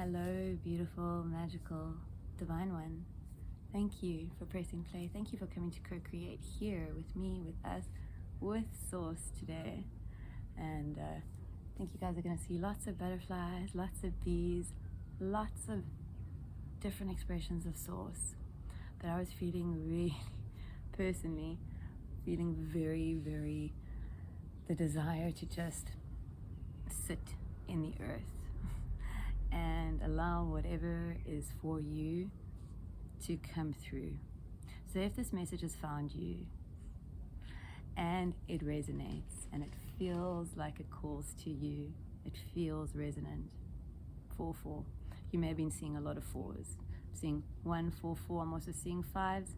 Hello, beautiful, magical, divine one. Thank you for pressing play. Thank you for coming to co-create here with me, with us, with Source today. And I think you guys are going to see lots of butterflies, lots of bees, lots of different expressions of Source. But I was feeling really, personally, feeling very, the desire to just sit in the earth and allow whatever is for you to come through. So if this message has found you and it resonates and it feels like it calls to you, it feels resonant. 4-4. You may have been seeing a lot of 4s. I'm seeing 1, 4, 4. I'm also seeing 5s.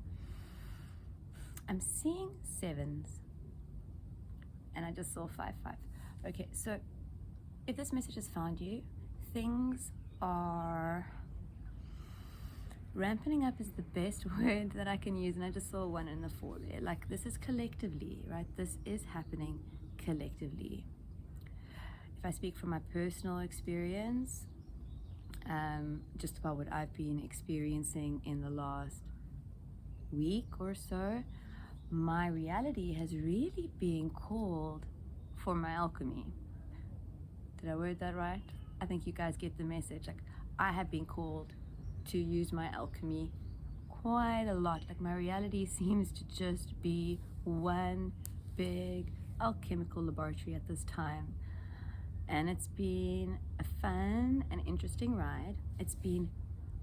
I'm seeing 7s. And I just saw 5, 5. Okay, so if this message has found you, things are ramping up is the best word that I can use, and I just saw 1 and the 4 there. Like, this is collectively, right? This is happening collectively. If I speak from my personal experience, just about what I've been experiencing in the last week or so, my reality has really been called for my alchemy. Did I word that right? I think you guys get the message. Like, I have been called to use my alchemy quite a lot. Like, my reality seems to just be one big alchemical laboratory at this time. And it's been a fun and interesting ride. It's been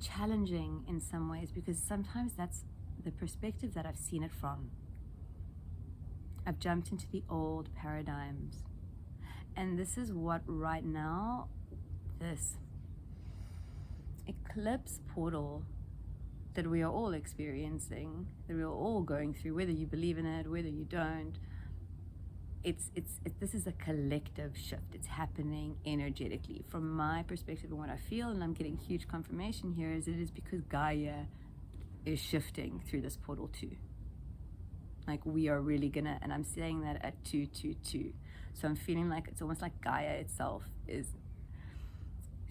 challenging in some ways because sometimes that's the perspective that I've seen it from. I've jumped into the old paradigms. And this is what right now, this eclipse portal that we are all experiencing, that we are all going through, whether you believe in it, whether you don't, this is a collective shift. It's happening energetically. From my perspective and what I feel, and I'm getting huge confirmation here, is it is because Gaia is shifting through this portal too. Like, we are really gonna, and I'm saying that at 222. So I'm feeling like it's almost like Gaia itself is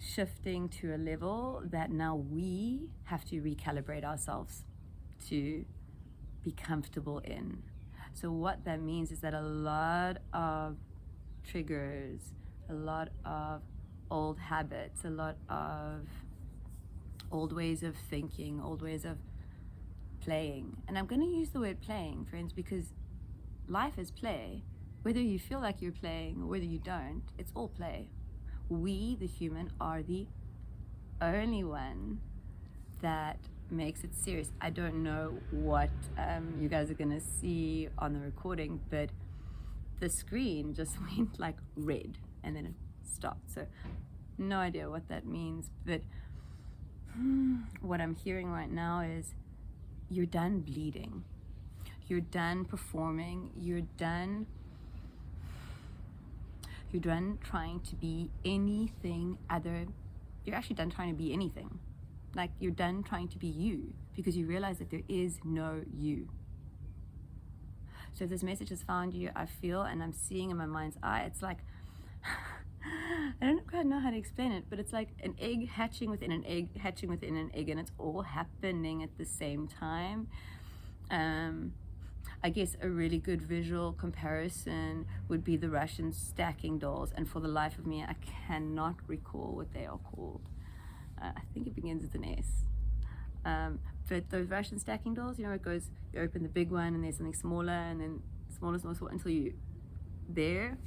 shifting to a level that now we have to recalibrate ourselves to be comfortable in. So what that means is that a lot of triggers, a lot of old habits, a lot of old ways of thinking, old ways of playing. And I'm going to use the word playing, friends, because life is play. Whether you feel like you're playing or whether you don't, it's all play. We, the human, are the only one that makes it serious. I don't know what you guys are going to see on the recording, but the screen just went like red and then it stopped. So no idea what that means, but what I'm hearing right now is you're done bleeding. You're done performing. You're done trying to be anything other. You're actually done trying to be anything. Like, you're done trying to be you because you realize that there is no you. So if this message has found you, I feel, and I'm seeing in my mind's eye, it's like, I don't quite know how to explain it, but it's like an egg hatching within an egg, hatching within an egg, and it's all happening at the same time. I guess a really good visual comparison would be the Russian stacking dolls, and for the life of me, I cannot recall what they are called. I think it begins with an S. But those Russian stacking dolls, you know, it goes, you open the big one and there's something smaller and then smaller until you there.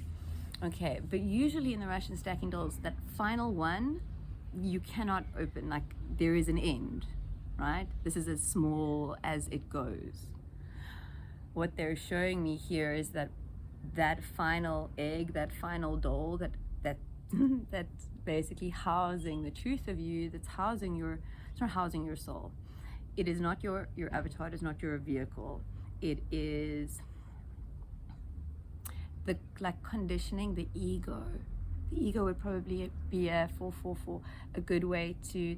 Okay, but usually in the Russian stacking dolls, that final one, you cannot open, like there is an end, right? This is as small as it goes. What they're showing me here is that final egg, that final doll, that's basically housing the truth of you, that's housing it's not housing your soul. It is not your avatar, it is not your vehicle. It is conditioning the ego. The ego would probably be a 444, a good way to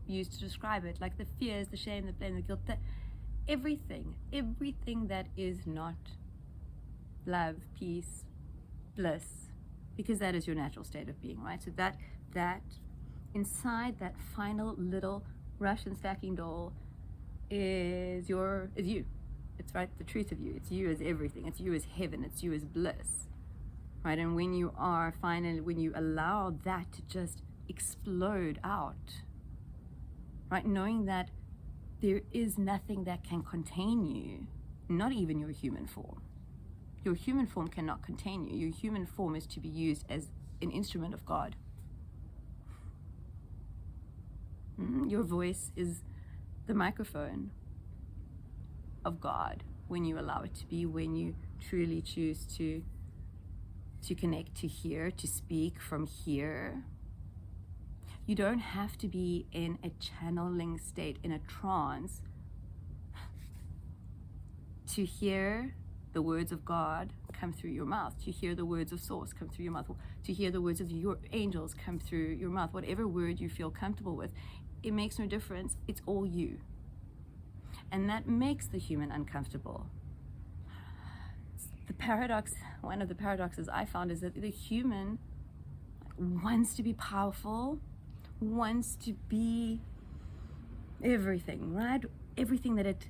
use to describe it. Like the fears, the shame, the blame, the guilt, everything that is not love, peace, bliss, because that is your natural state of being, right? So that inside that final little Russian stacking doll is you. It's right, the truth of you. It's you as everything. It's you as heaven. It's you as bliss. Right? And when you allow that to just explode out, right? Knowing that there is nothing that can contain you, not even your human form. Your human form cannot contain you. Your human form is to be used as an instrument of God. Your voice is the microphone of God when you allow it to be, when you truly choose to connect, to hear, to speak from here. You don't have to be in a channeling state, in a trance, to hear the words of God come through your mouth, to hear the words of Source come through your mouth, to hear the words of your angels come through your mouth. Whatever word you feel comfortable with, it makes no difference. It's all you. And that makes the human uncomfortable. The paradox, one of the paradoxes I found, is that the human wants to be powerful, wants to be everything, right? Everything that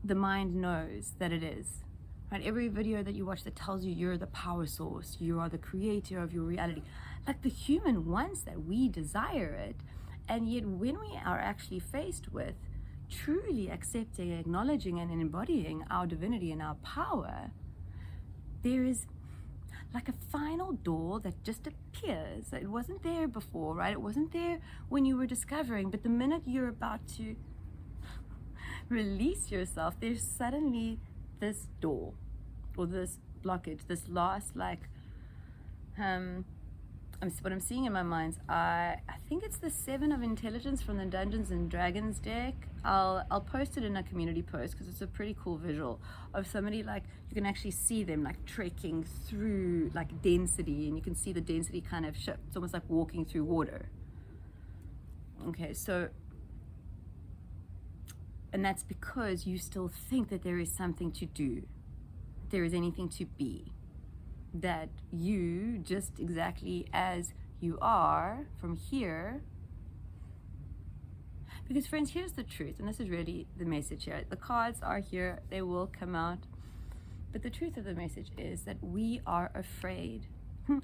the mind knows that it is, right? Every video that you watch that tells you you're the power source, you are the creator of your reality. Like, the human wants that, we desire it. And yet when we are actually faced with truly accepting, acknowledging, and embodying our divinity and our power, there is like a final door that just appears. It wasn't there before, right? It wasn't there when you were discovering, but the minute you're about to release yourself, there's suddenly this door or this blockage, this last, like, what I'm seeing in my mind, I think it's the 7 of Intelligence from the Dungeons and Dragons deck. I'll post it in a community post because it's a pretty cool visual of somebody, like, you can actually see them like trekking through like density, and you can see the density kind of shift. It's almost like walking through water. Okay, so, and that's because you still think that there is something to do, there is anything to be, that you, just exactly as you are from here. Because, friends, here's the truth, and this is really the message here. The cards are here, they will come out, but the truth of the message is that we are afraid.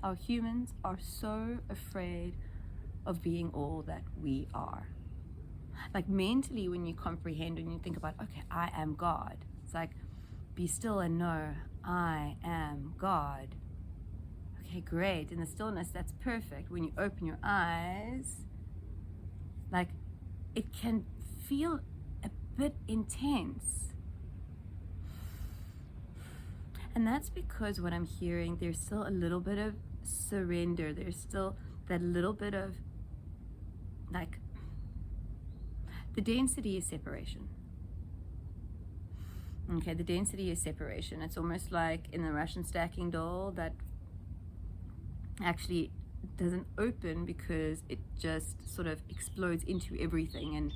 Our humans are so afraid of being all that we are. Like, mentally, when you comprehend and you think about, okay, I am God, it's like, be still and know I am God. Okay, great. In the stillness, that's perfect. When you open your eyes, like, it can feel a bit intense. And that's because what I'm hearing, there's still a little bit of surrender. There's still that little bit of, like, the density is separation. Okay, the density is separation. It's almost like in the Russian stacking doll that actually doesn't open because it just sort of explodes into everything, and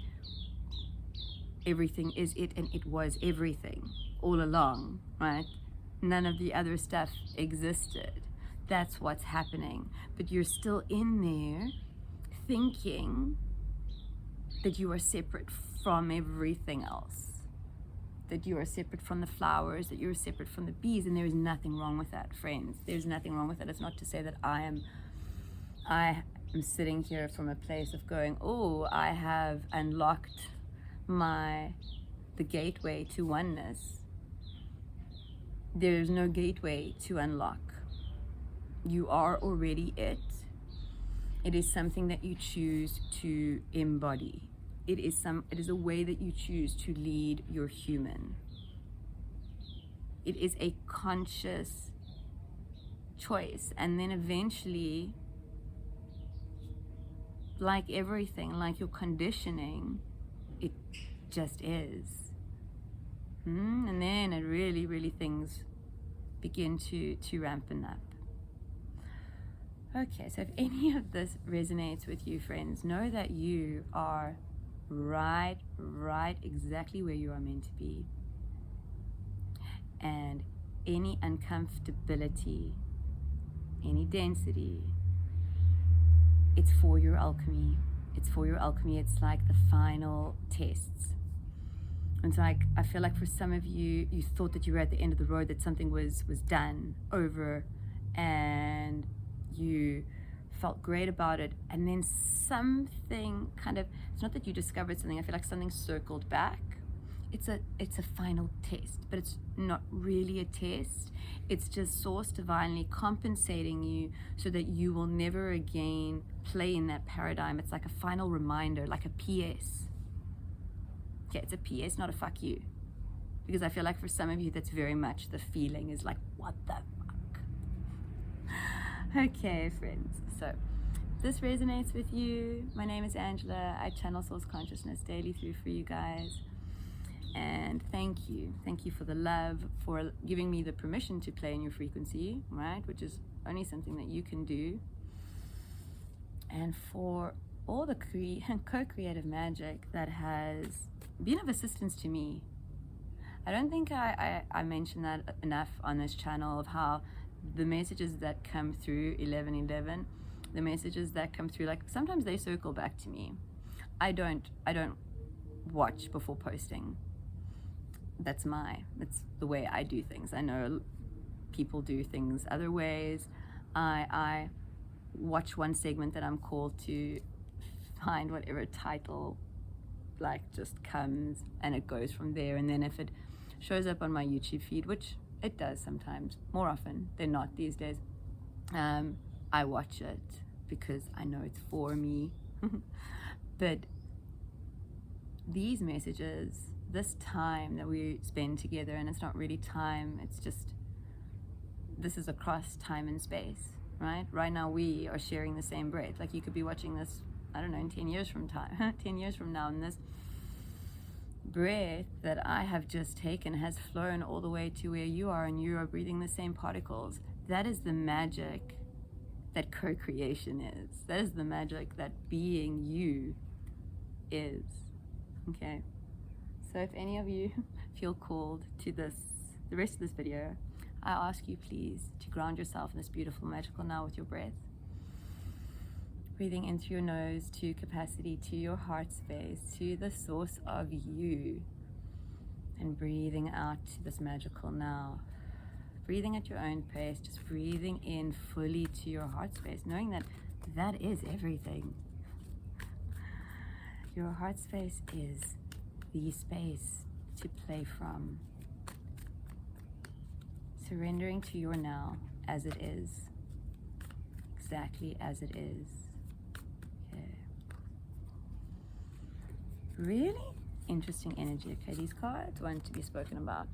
everything is it, and it was everything all along, right? None of the other stuff existed. That's what's happening. But you're still in there thinking that you are separate from everything else, that you are separate from the flowers, that you're separate from the bees, and there is nothing wrong with that, friends. There's nothing wrong with that. It's not to say that I am sitting here from a place of going, oh, I have unlocked the gateway to oneness. There's no gateway to unlock. You are already it. It is something that you choose to embody. It is a way that you choose to lead your human. It is a conscious choice. And then eventually, like everything, like your conditioning, it just is. And then it really things begin to rampen up. Okay, so if any of this resonates with you, friends, know that you are right exactly where you are meant to be. And any uncomfortability, any density, it's for your alchemy. It's for your alchemy. It's like the final tests. And so like, I feel like for some of you, you thought that you were at the end of the road, that something was done, over, and you felt great about it. And then something kind of, it's not that you discovered something, I feel like something circled back. It's a final test, but it's not really a test. It's just source divinely compensating you so that you will never again play in that paradigm. It's like a final reminder, like a PS. Yeah, it's a PS, not a fuck you. Because I feel like for some of you, that's very much the feeling, is like, what the fuck? Okay, friends. So, if this resonates with you, my name is Angela. I channel Source Consciousness daily through for you guys. And thank you for the love, for giving me the permission to play in your frequency, right? Which is only something that you can do. And for all the co-creative magic that has been of assistance to me. I don't think I mentioned that enough on this channel, of how the messages that come through 1111, the messages that come through, like sometimes they circle back to me. I don't watch before posting. That's the way I do things. I know people do things other ways. I watch one segment that I'm called to find whatever title like just comes, and it goes from there. And then if it shows up on my YouTube feed, which it does sometimes, more often than not these days, I watch it because I know it's for me. But these messages, this time that we spend together, and it's not really time, it's just, this is across time and space, right? Right now we are sharing the same breath. Like you could be watching this, I don't know, in 10 years from time, 10 years from now, and this breath that I have just taken has flown all the way to where you are, and you are breathing the same particles. That is the magic that co-creation is. That is the magic that being you is. Okay. So if any of you feel called to the rest of this video, I ask you please to ground yourself in this beautiful magical now with your breath. Breathing in through your nose to capacity, to your heart space, to the source of you. And breathing out to this magical now. Breathing at your own pace, just breathing in fully to your heart space, knowing that that is everything. Your heart space is the space to play from. Surrendering to your now as it is, exactly as it is. Okay. Really interesting energy. Okay, these cards want to be spoken about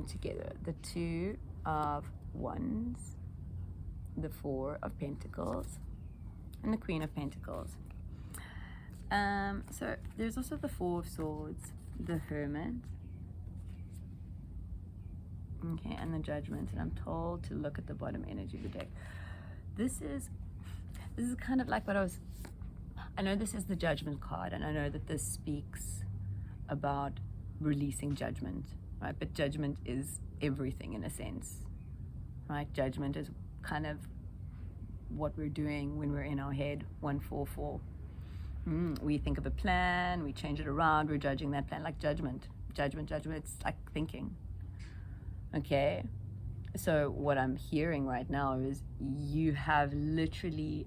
together. The Two of Wands, the Four of Pentacles, and the Queen of Pentacles. So there's also the Four of Swords, the Hermit, okay, and the Judgment. And I'm told to look at the bottom energy of the deck. This is kind of like what I know this is the Judgment card, and I know that this speaks about releasing judgment, right? But judgment is everything in a sense, right? Judgment is kind of what we're doing when we're in our head. 144. We think of a plan, we change it around, we're judging that plan, like judgment. It's like thinking. Okay, so what I'm hearing right now is you have literally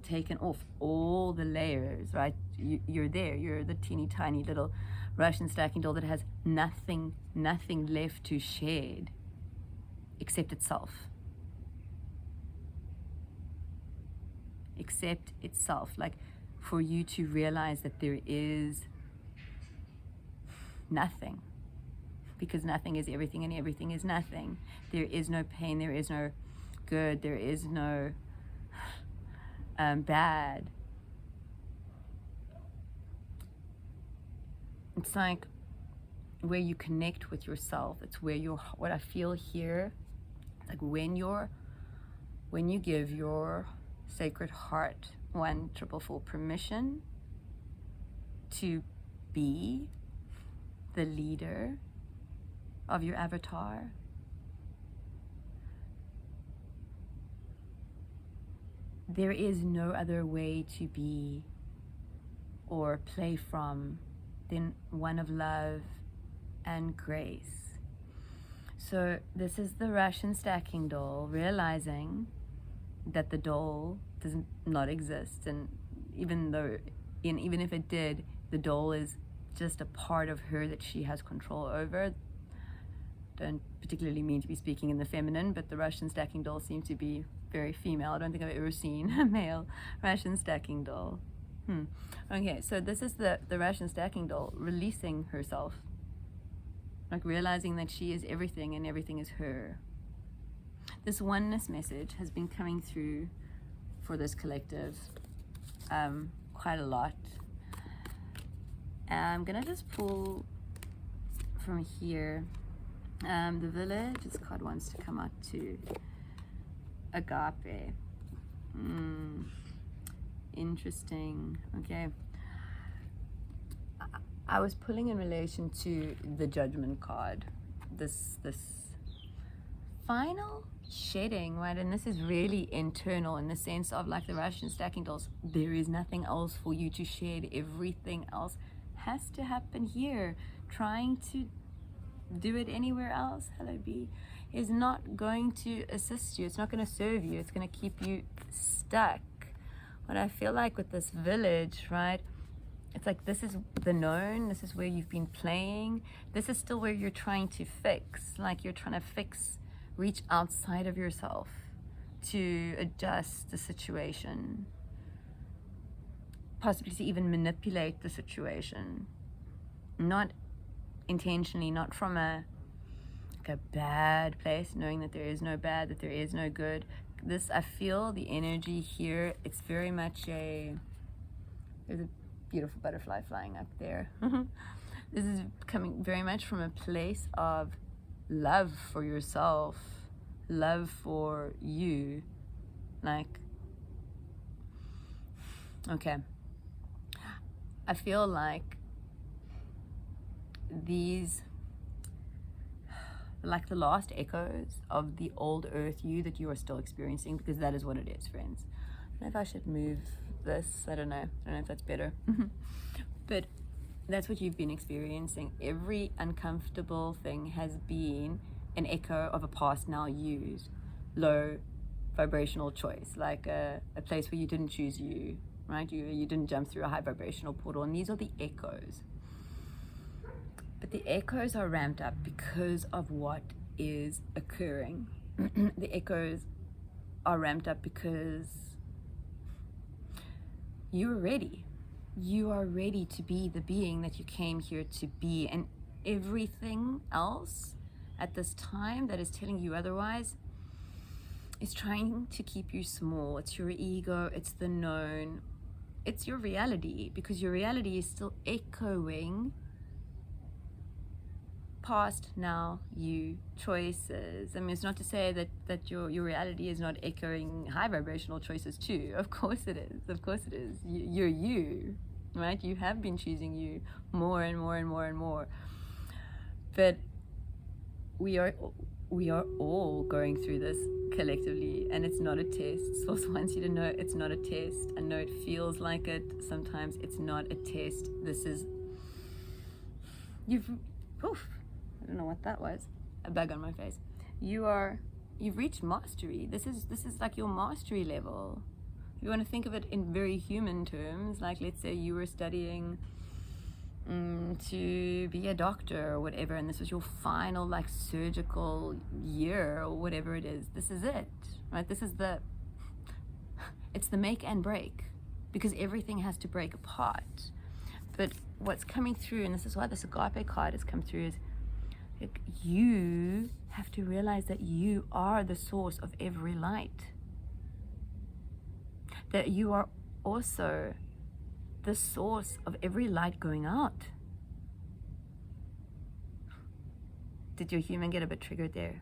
taken off all the layers, right? You're there, you're the teeny tiny little Russian stacking doll that has nothing left to shed except itself. Except itself. Like, for you to realize that there is nothing, because nothing is everything and everything is nothing. There is no pain, there is no good, there is no bad. It's like where you connect with yourself. It's where what I feel here, like when you give your sacred heart 1444 permission to be the leader of your avatar, there is no other way to be or play from than one of love and grace. So this is the Russian stacking doll realizing that the doll does not exist, and even if it did, the doll is just a part of her that she has control over. Don't particularly mean to be speaking in the feminine, but the Russian stacking doll seems to be very female. I don't think I've ever seen a male Russian stacking doll. Okay, so this is the Russian stacking doll releasing herself, like realizing that she is everything and everything is her. This oneness message has been coming through for this collective quite a lot. I'm gonna just pull from here. The village, this card wants to come out to agape. Interesting. Okay. I was pulling in relation to the judgment card. This final shedding, right? And this is really internal in the sense of, like the Russian stacking dolls, there is nothing else for you to shed. Everything else has to happen here. Trying to do it anywhere else, hello B, is not going to assist you. It's not going to serve you. It's going to keep you stuck. What I feel like with this village, right, it's like this is the known, this is where you've been playing, this is still where you're trying to fix, like you're trying to reach outside of yourself to adjust the situation, possibly to even manipulate the situation, not intentionally, not from a bad place, knowing that there is no bad, that there is no good. This, I feel the energy here, it's very much there's a beautiful butterfly flying up there. This is coming very much from a place of love for yourself, love for you. Like, okay, I feel like these, like the last echoes of the old earth you that you are still experiencing, because that is what it is, friends. I don't know if I should move this. I don't know if that's better. But that's what you've been experiencing. Every uncomfortable thing has been an echo of a past now used low vibrational choice, like a place where you didn't choose you, right? You didn't jump through a high vibrational portal, and these are the echoes. But the echoes are ramped up because of what is occurring. The echoes are ramped up because you're ready. You are ready to be the being that you came here to be. And everything else at this time that is telling you otherwise is trying to keep you small. It's your ego, it's the known, it's your reality, because your reality is still echoing past now you choices. I mean, it's not to say that your reality is not echoing high vibrational choices too. Of course it is. Of course it is. You're you, right? You have been choosing you more and more and more and more. But we are all going through this collectively, and it's not a test. Source wants you to know it's not a test. I know it feels like it sometimes. It's not a test. This is I don't know what that was. A bug on my face. You've reached mastery. This is like your mastery level. If you want to think of it in very human terms, like let's say you were studying to be a doctor or whatever, and this was your final like surgical year or whatever it is. This is it, right? It's the make and break, because everything has to break apart. But what's coming through, and this is why this agape card has come through, is you have to realize that you are the source of every light. That you are also the source of every light going out. Did your human get a bit triggered there?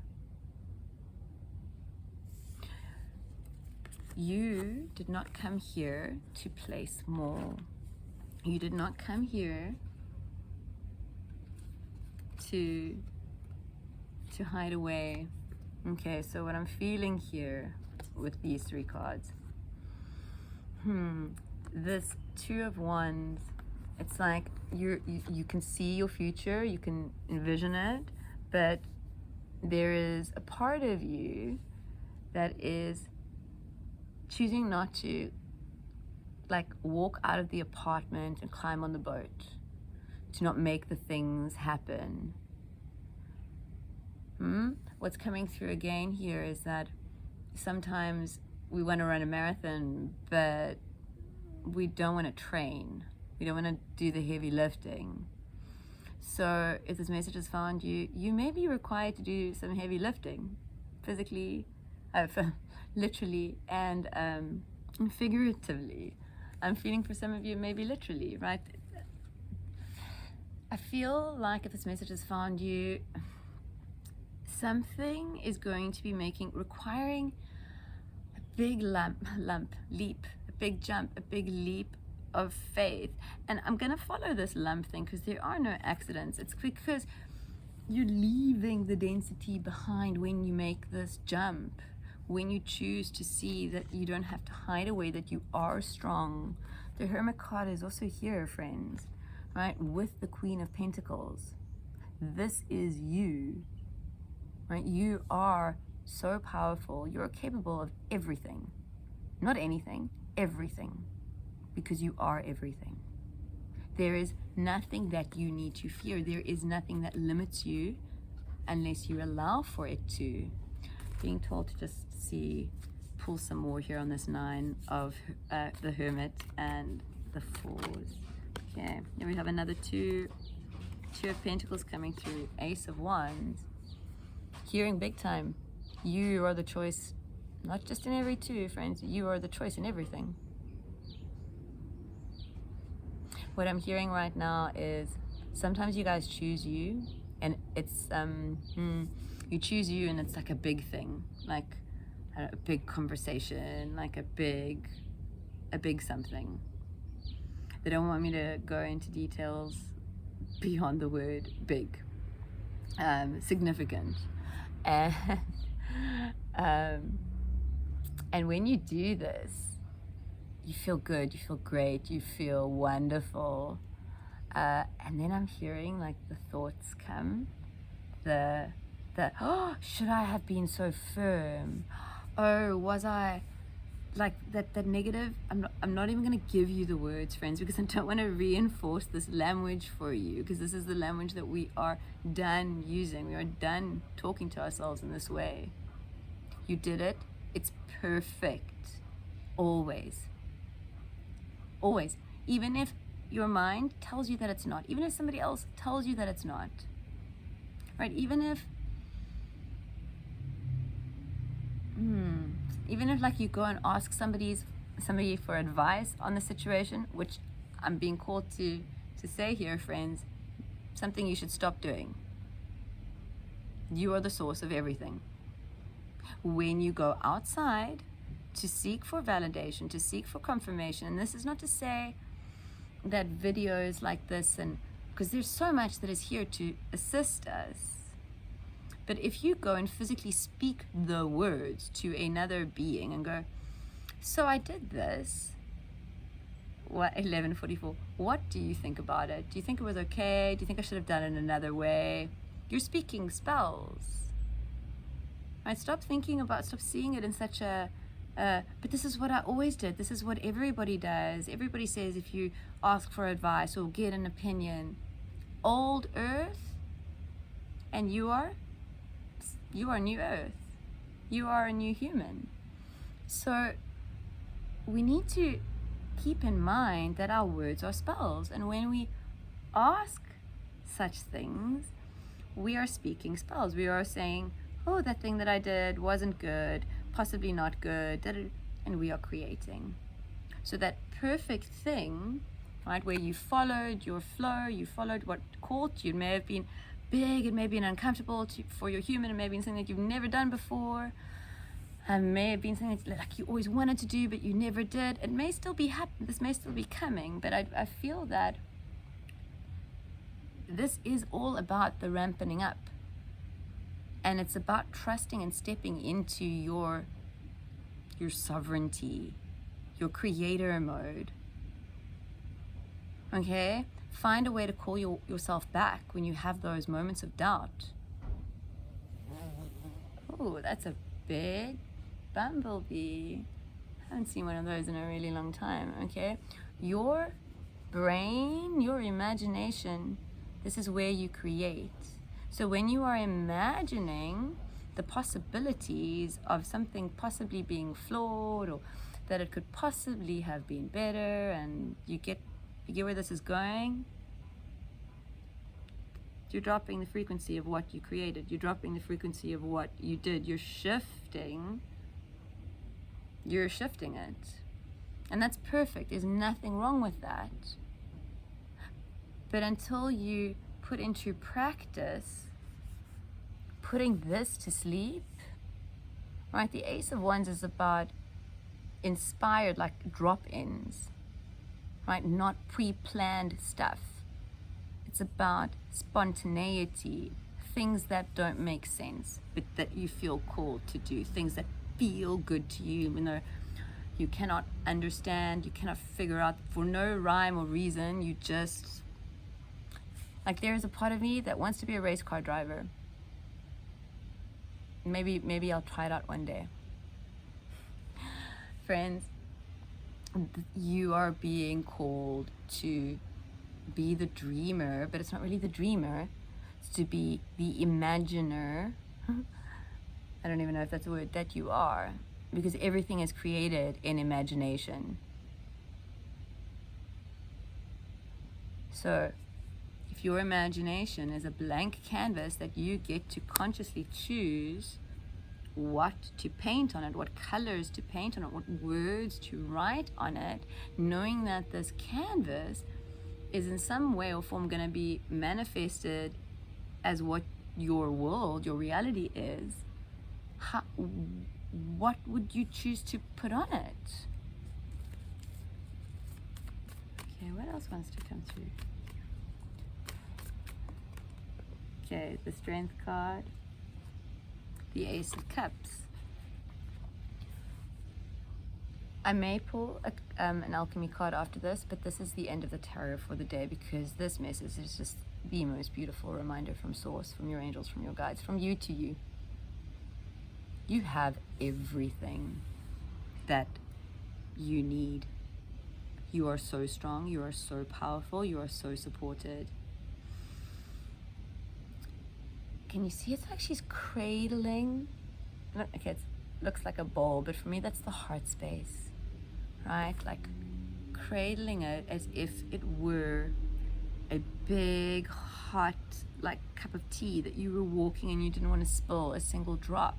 You did not come here to play small. You did not come here to hide away. Okay, so what I'm feeling here with these three cards this Two of Wands, it's like you can see your future, you can envision it, but there is a part of you that is choosing not to like walk out of the apartment and climb on the boat, to not make the things happen. What's coming through again here is that sometimes we want to run a marathon, but we don't want to train. We don't want to do the heavy lifting. So if this message has found you, you may be required to do some heavy lifting, physically, literally, and figuratively. I'm feeling for some of you maybe literally, right? I feel like if this message has found you, something is going to be requiring a big leap, a big jump, a big leap of faith. And I'm going to follow this lump thing because there are no accidents. It's because you're leaving the density behind when you make this jump, when you choose to see that you don't have to hide away, that you are strong. The Hermit card is also here, friends, right? With the Queen of Pentacles. This is you, right? You are so powerful. You're capable of everything. Not anything, everything. Because you are everything. There is nothing that you need to fear. There is nothing that limits you unless you allow for it to. Being told to just pull some more here on this Nine of the Hermit and the Fours. Okay, here we have another Two of Pentacles coming through, Ace of Wands. Hearing big time, you are the choice, not just in every two, friends, you are the choice in everything. What I'm hearing right now is sometimes you guys choose you, and it's you choose you, and it's like a big thing, like a big conversation, like a big something. They don't want me to go into details beyond the word big, significant, and when you do this, you feel good, you feel great, you feel wonderful, and then I'm hearing like the thoughts come, oh, should I have been so firm? Oh, was I like that negative? I'm not even going to give you the words, friends, because I don't want to reinforce this language for you, because this is the language that we are done using. We are done talking to ourselves in this way. You did it. It's perfect. Always. Always. Even if your mind tells you that it's not, even if somebody else tells you that it's not, right? Even if like you go and ask somebody for advice on the situation, which I'm being called to say here, friends, something you should stop doing. You are the source of everything. When you go outside to seek for validation, to seek for confirmation, and this is not to say that videos like this, and because there's so much that is here to assist us, but if you go and physically speak the words to another being and go, so I did this, 11:44, what do you think about it? Do you think it was okay? Do you think I should have done it another way? You're speaking spells. Right? Stop seeing it in such a, but this is what I always did. This is what everybody does. Everybody says if you ask for advice or get an opinion, old earth, and you are new earth. You are a new human. So we need to keep in mind that our words are spells, and when we ask such things, we are speaking spells. We are saying, oh, that thing that I did wasn't good, possibly not good, and we are creating. So that perfect thing, right, where you followed your flow, you followed what caught you. It may have been big, it may have been uncomfortable for your human, it may have been something that you've never done before, it may have been something like you always wanted to do but you never did. It may still be this may still be coming, but I feel that this is all about the ramping up, and it's about trusting and stepping into your sovereignty, your creator mode. Okay? Find a way to call yourself back when you have those moments of doubt. Oh, that's a big bumblebee. Haven't seen one of those in a really long time. Okay? Your brain, your imagination, this is where you create. So when you are imagining the possibilities of something possibly being flawed, or that it could possibly have been better, and you get where this is going, you're dropping the frequency of what you created. You're dropping the frequency of what you did. You're shifting it. And that's perfect. There's nothing wrong with that. But until you put into practice putting this to sleep, right? The Ace of Wands is about inspired, like drop-ins, right? Not pre-planned stuff. It's about spontaneity, things that don't make sense, but that you feel called to do, things that feel good to you, even though you cannot understand, you cannot figure out for no rhyme or reason. You just, like, there is a part of me that wants to be a race car driver. Maybe I'll try it out one day. Friends, you are being called to be the dreamer, but it's not really the dreamer. It's to be the imaginer. I don't even know if that's a word, that you are, because everything is created in imagination. So if your imagination is a blank canvas that you get to consciously choose what to paint on it, what colors to paint on it, what words to write on it, knowing that this canvas is in some way or form going to be manifested as what your world, your reality is, what would you choose to put on it? Okay, what else wants to come through? Okay, the Strength card, the Ace of Cups. I may pull an Alchemy card after this, but this is the end of the tarot for the day, because this message is just the most beautiful reminder from Source, from your angels, from your guides, from you to you. You have everything that you need. You are so strong, you are so powerful, you are so supported. Can you see? It's like she's cradling. Okay, it looks like a bowl, but for me that's the heart space, right? Like cradling it as if it were a big hot, like, cup of tea that you were walking and you didn't want to spill a single drop.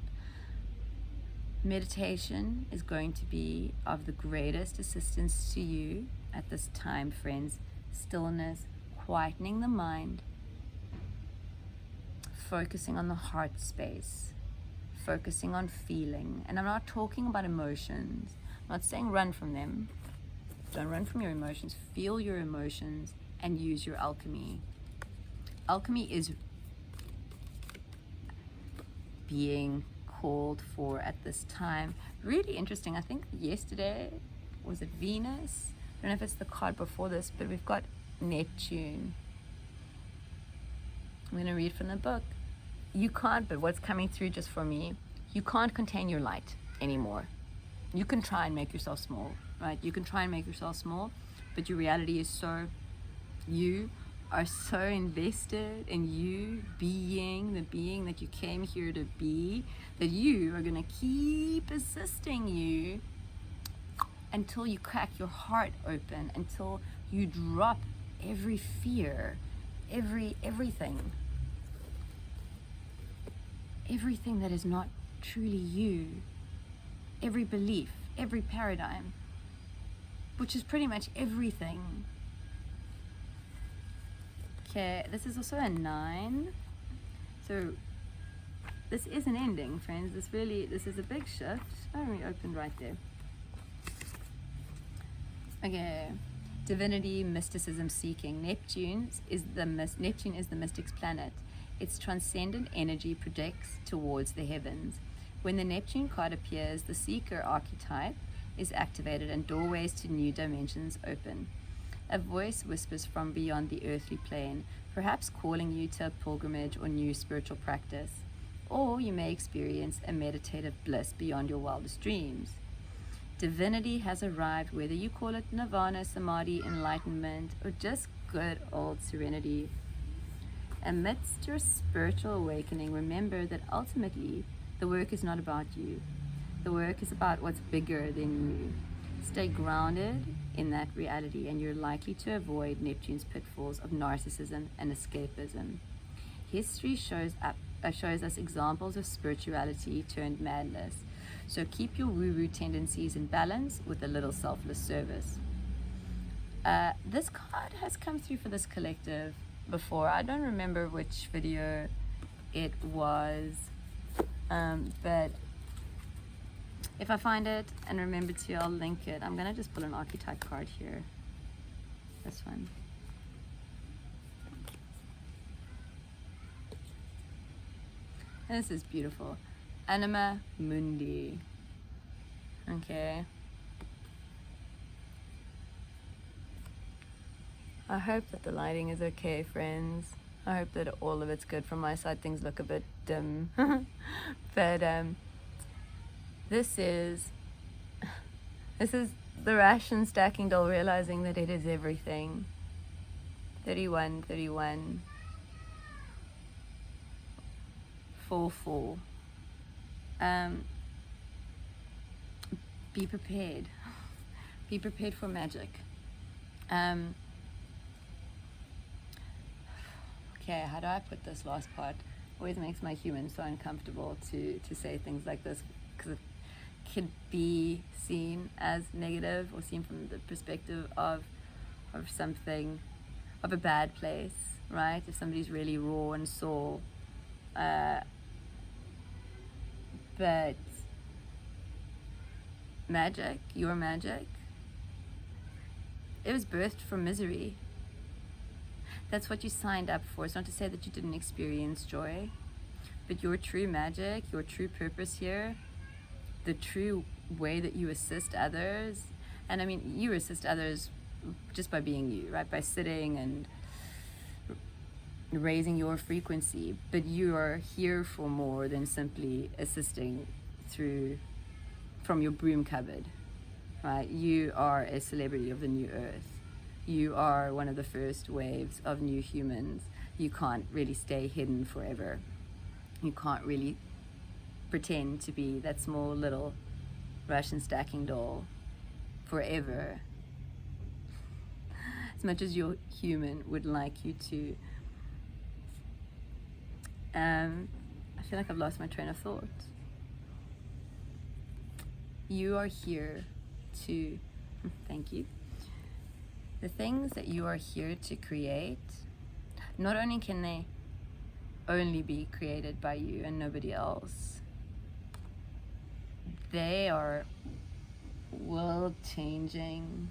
Meditation is going to be of the greatest assistance to you at this time, friends. Stillness, quietening the mind, focusing on the heart space, focusing on feeling. And I'm not talking about emotions. I'm not saying run from them. Don't run from your emotions. Feel your emotions and use your alchemy. Alchemy is being called for at this time. Really interesting. I think yesterday, was it Venus? I don't know if it's the card before this, but we've got Neptune. I'm going to read from the book. You can't, but what's coming through just for me, you can't contain your light anymore. You can try and make yourself small, right? You can try and make yourself small, but your reality is so, you are so invested in you being the being that you came here to be, that you are going to keep assisting you until you crack your heart open, until you drop every fear, everything that is not truly you, every belief, every paradigm, which is pretty much everything. Okay, this is also a 9. So this is an ending, friends. This is a big shift. Oh, we opened right there. Okay, divinity, mysticism, seeking. Neptune is the mystic's planet. Its transcendent energy projects towards the heavens. When the Neptune card appears, the seeker archetype is activated and doorways to new dimensions open. A voice whispers from beyond the earthly plane, perhaps calling you to a pilgrimage or new spiritual practice. Or you may experience a meditative bliss beyond your wildest dreams. Divinity has arrived, whether you call it nirvana, samadhi, enlightenment, or just good old serenity. Amidst your spiritual awakening, remember that ultimately the work is not about you. The work is about what's bigger than you. Stay grounded in that reality, and you're likely to avoid Neptune's pitfalls of narcissism and escapism. History shows us examples of spirituality turned madness. So keep your woo-woo tendencies in balance with a little selfless service. This card has come through for this collective before. I don't remember which video it was, but if I find it and remember to, I'll link it. I'm gonna just pull an archetype card here. This one. And this is beautiful. Anima Mundi. Okay. I hope that the lighting is okay, friends. I hope that all of it's good. From my side, things look a bit dim. But this is the ration stacking doll realizing that it is everything. 31, 31, 4, 4. Be prepared. Be prepared for magic. Okay, how do I put this last part? Always makes my human so uncomfortable to say things like this, because it could be seen as negative or seen from the perspective of something, of a bad place, right? If somebody's really raw and sore. But magic, your magic, it was birthed from misery. That's what you signed up for. It's not to say that you didn't experience joy, but your true magic, your true purpose here, the true way that you assist others, and I mean, you assist others just by being you, right? By sitting and raising your frequency, but you are here for more than simply assisting from your broom cupboard, right? You are a celebrity of the new earth. You are one of the first waves of new humans. You can't really stay hidden forever. You can't really pretend to be that small little Russian stacking doll forever, as much as your human would like you to. I feel like I've lost my train of thought. You are here to, thank you. The things that you are here to create, not only can they only be created by you and nobody else, they are world-changing.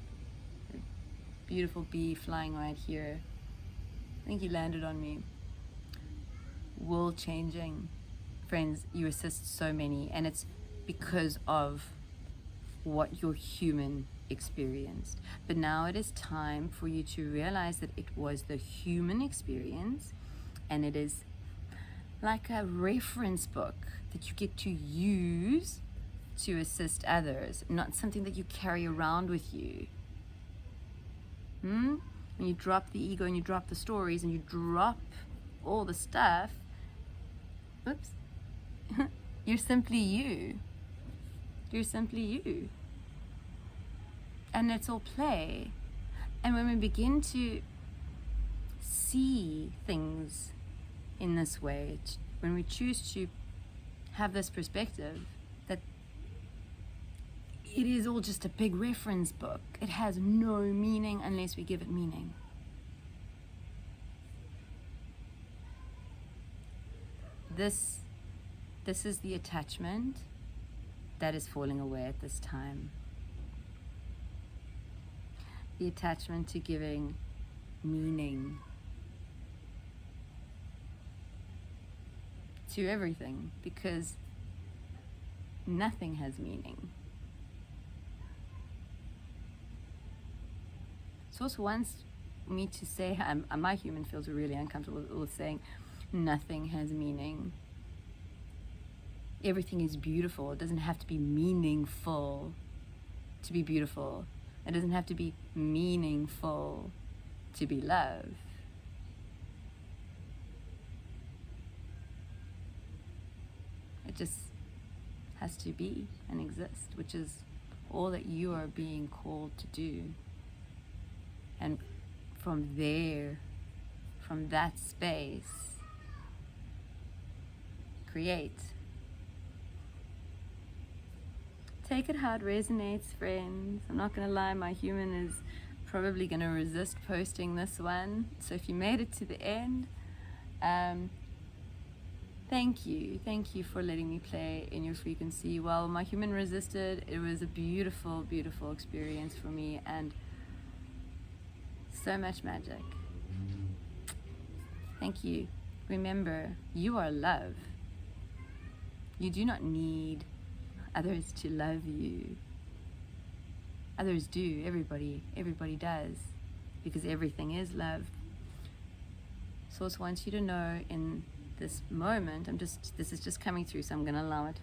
Beautiful bee flying right here. I think he landed on me. World-changing. Friends, you assist so many, and it's because of what your human experienced. But now it is time for you to realize that it was the human experience, and it is like a reference book that you get to use to assist others, not something that you carry around with you. When you drop the ego and you drop the stories and you drop all the stuff, oops, you're simply you. You're simply you. And it's all play. And when we begin to see things in this way, when we choose to have this perspective that it is all just a big reference book, it has no meaning unless we give it meaning. This is the attachment that is falling away at this time. The attachment to giving meaning to everything, because nothing has meaning. Source wants me to say, my human feels really uncomfortable with saying nothing has meaning. Everything is beautiful. It doesn't have to be meaningful to be beautiful. It doesn't have to be meaningful to be love. It just has to be and exist, which is all that you are being called to do. And from there, from that space, create. Take it how it resonates, friends. I'm not gonna lie, my human is probably gonna resist posting this one. So if you made it to the end, thank you for letting me play in your frequency. While my human resisted, it was a beautiful, beautiful experience for me, and so much magic. Thank you. Remember, you are love. You do not need others to love you. Others do. Everybody does, because everything is love. Source wants you to know in this moment, this is just coming through, so I'm going to allow it.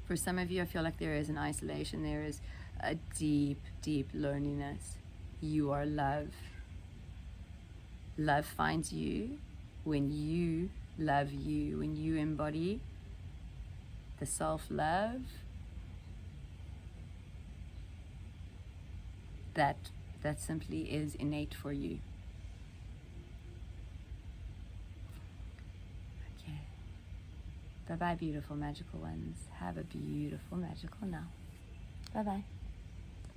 For some of you, I feel like there is an isolation. There is a deep, deep loneliness. You are love. Love finds you when you love you, when you embody the self-love that simply is innate for you. Okay. Bye-bye, beautiful magical ones. Have a beautiful magical now. Bye-bye.